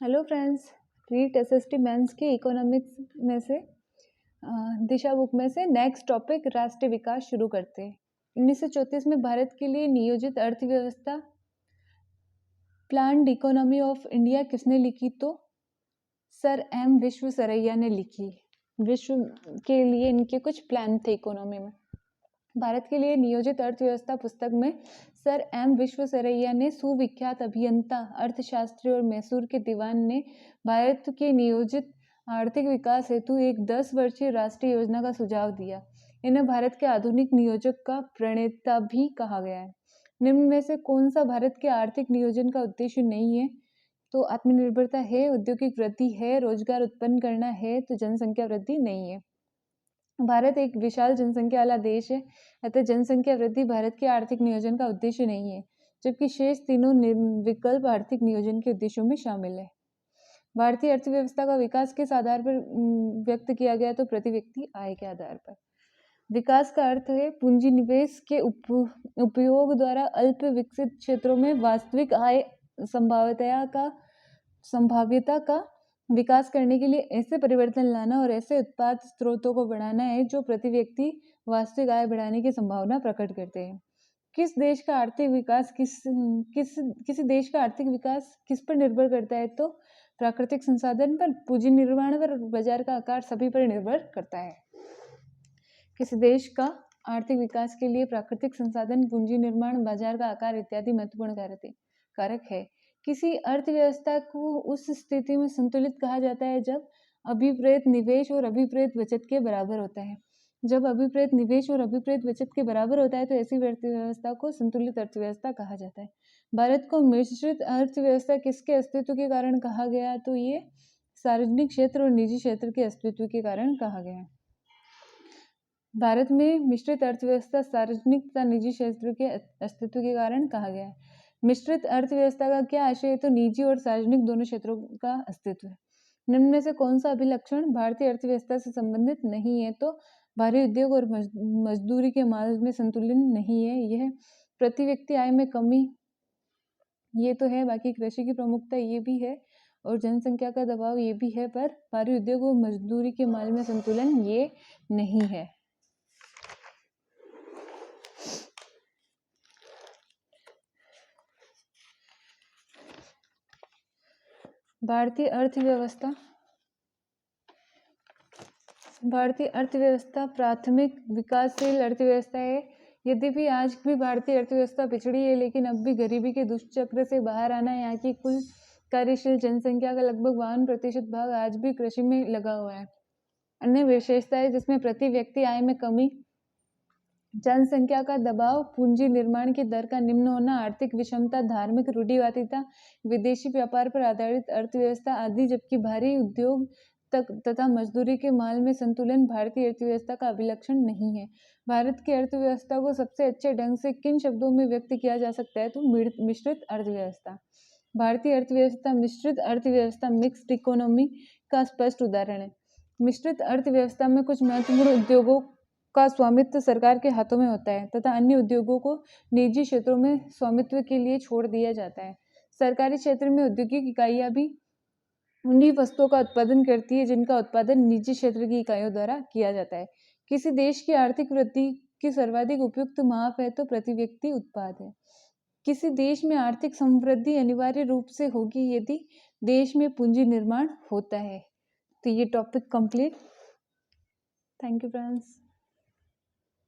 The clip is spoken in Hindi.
Hello friends, REET SST mains के इकोनॉमिक्स में से दिशा बुक में से नेक्स्ट टॉपिक राष्ट्रीय विकास शुरू करते हैं। 1934 में भारत के लिए नियोजित अर्थव्यवस्था प्लान्ड इकोनॉमी ऑफ इंडिया किसने लिखी? तो सर एम विश्वेश्वरैया ने लिखी। विश्व के लिए इनके कुछ प्लान थे इकोनॉमी में। भारत के लिए नियोजित अर्थव्यवस्था पुस्तक में सर एम विश्वेश्वरैया ने सुविख्यात अभियंता, अर्थशास्त्री और मैसूर के दीवान ने भारत के नियोजित आर्थिक विकास हेतु एक 10 वर्षीय राष्ट्रीय योजना का सुझाव दिया। इन्हें भारत के आधुनिक नियोजक का प्रणेता भी कहा गया है। निम्न में से कौन सा भारत के आर्थिक नियोजन का उद्देश्य नहीं है? तो आत्मनिर्भरता है, औद्योगिक वृद्धि है, रोजगार उत्पन्न करना है, तो जनसंख्या वृद्धि नहीं है। भारत एक विशाल जनसंख्या वाला देश है, अतः जनसंख्या वृद्धि भारत के आर्थिक नियोजन का उद्देश्य नहीं है, जबकि शेष तीनों विकल्प आर्थिक नियोजन के उद्देश्यों में शामिल है। भारतीय अर्थव्यवस्था का विकास किस आधार पर व्यक्त किया गया? तो प्रति व्यक्ति आय के आधार पर। विकास का अर्थ है पूंजी निवेश के उपयोग द्वारा अल्प विकसित क्षेत्रों में वास्तविक आय संभाव्यता का विकास करने के लिए ऐसे परिवर्तन लाना और ऐसे उत्पाद स्रोतों को बढ़ाना है जो प्रति व्यक्ति वास्तविक आय बढ़ाने की संभावना प्रकट करते हैं। किसी देश का आर्थिक विकास किस पर निर्भर करता है? तो प्राकृतिक संसाधन पर, पूंजी निर्माण पर, बाजार का आकार, सभी पर निर्भर करता है। किसी देश का आर्थिक विकास के लिए प्राकृतिक संसाधन, पूंजी निर्माण, बाजार का आकार इत्यादि महत्वपूर्ण कारक है। किसी अर्थव्यवस्था को उस स्थिति में संतुलित कहा जाता है जब अभिप्रेत निवेश और अभिप्रेत बचत के बराबर होता है। जब अभिप्रेत निवेश और अभिप्रेत बचत के बराबर होता है तो ऐसी अर्थव्यवस्था को संतुलित अर्थव्यवस्था कहा जाता है। भारत को मिश्रित अर्थव्यवस्था किसके अस्तित्व के कारण कहा गया? तो ये सार्वजनिक क्षेत्र और निजी क्षेत्र के अस्तित्व के कारण कहा गया। भारत में मिश्रित अर्थव्यवस्था सार्वजनिक तथा निजी क्षेत्र के अस्तित्व के कारण कहा गया है। मिश्रित अर्थव्यवस्था का क्या आशय है? तो निजी और सार्वजनिक दोनों क्षेत्रों का अस्तित्व है। निम्न में से कौन सा अभिलक्षण भारतीय अर्थव्यवस्था से संबंधित नहीं है? तो भारी उद्योग और मजदूरी के माल में संतुलन नहीं है। यह प्रति व्यक्ति आय में कमी, ये तो है। बाकी कृषि की प्रमुखता ये भी है और जनसंख्या का दबाव ये भी है, पर भारी उद्योग और मजदूरी के माल में संतुलन ये नहीं है। भारतीय अर्थव्यवस्था प्राथमिक विकासशील अर्थव्यवस्था है। यद्यपि आज भी भारतीय अर्थव्यवस्था पिछड़ी है, लेकिन अब भी गरीबी के दुष्चक्र से बाहर आना, यहाँ की कुल कार्यशील जनसंख्या का लगभग 52% भाग आज भी कृषि में लगा हुआ है। अन्य विशेषता है जिसमें प्रति व्यक्ति आय में कमी, जनसंख्या का दबाव, पूंजी निर्माण की दर का निम्न होना, आर्थिक विषमता, धार्मिक रूढ़िवादिता, विदेशी व्यापार पर आधारित अर्थव्यवस्था आदि। जबकि भारी उद्योग तथा मजदूरी के माल में संतुलन भारतीय अर्थव्यवस्था का अभिलक्षण नहीं है। भारत की अर्थव्यवस्था को सबसे अच्छे ढंग से किन शब्दों में व्यक्त किया जा सकता है? तो मिश्रित अर्थव्यवस्था। भारतीय अर्थव्यवस्था मिश्रित अर्थव्यवस्था, मिक्स्ड इकोनॉमी का स्पष्ट उदाहरण है। मिश्रित अर्थव्यवस्था में कुछ महत्वपूर्ण उद्योगों का स्वामित्व सरकार के हाथों में होता है तथा अन्य उद्योगों को निजी क्षेत्रों में स्वामित्व के लिए छोड़ दिया जाता है। सरकारी क्षेत्र में औद्योगिक इकाइयां भी उन्हीं वस्तुओं का उत्पादन करती है जिनका उत्पादन निजी क्षेत्र की इकाइयों द्वारा किया जाता है। किसी देश की आर्थिक वृद्धि की सर्वाधिक उपयुक्त माप है? तो प्रति व्यक्ति उत्पाद है। किसी देश में आर्थिक समृद्धि अनिवार्य रूप से होगी यदि देश में पूंजी निर्माण होता है। तो ये topic complete. Thank you friends.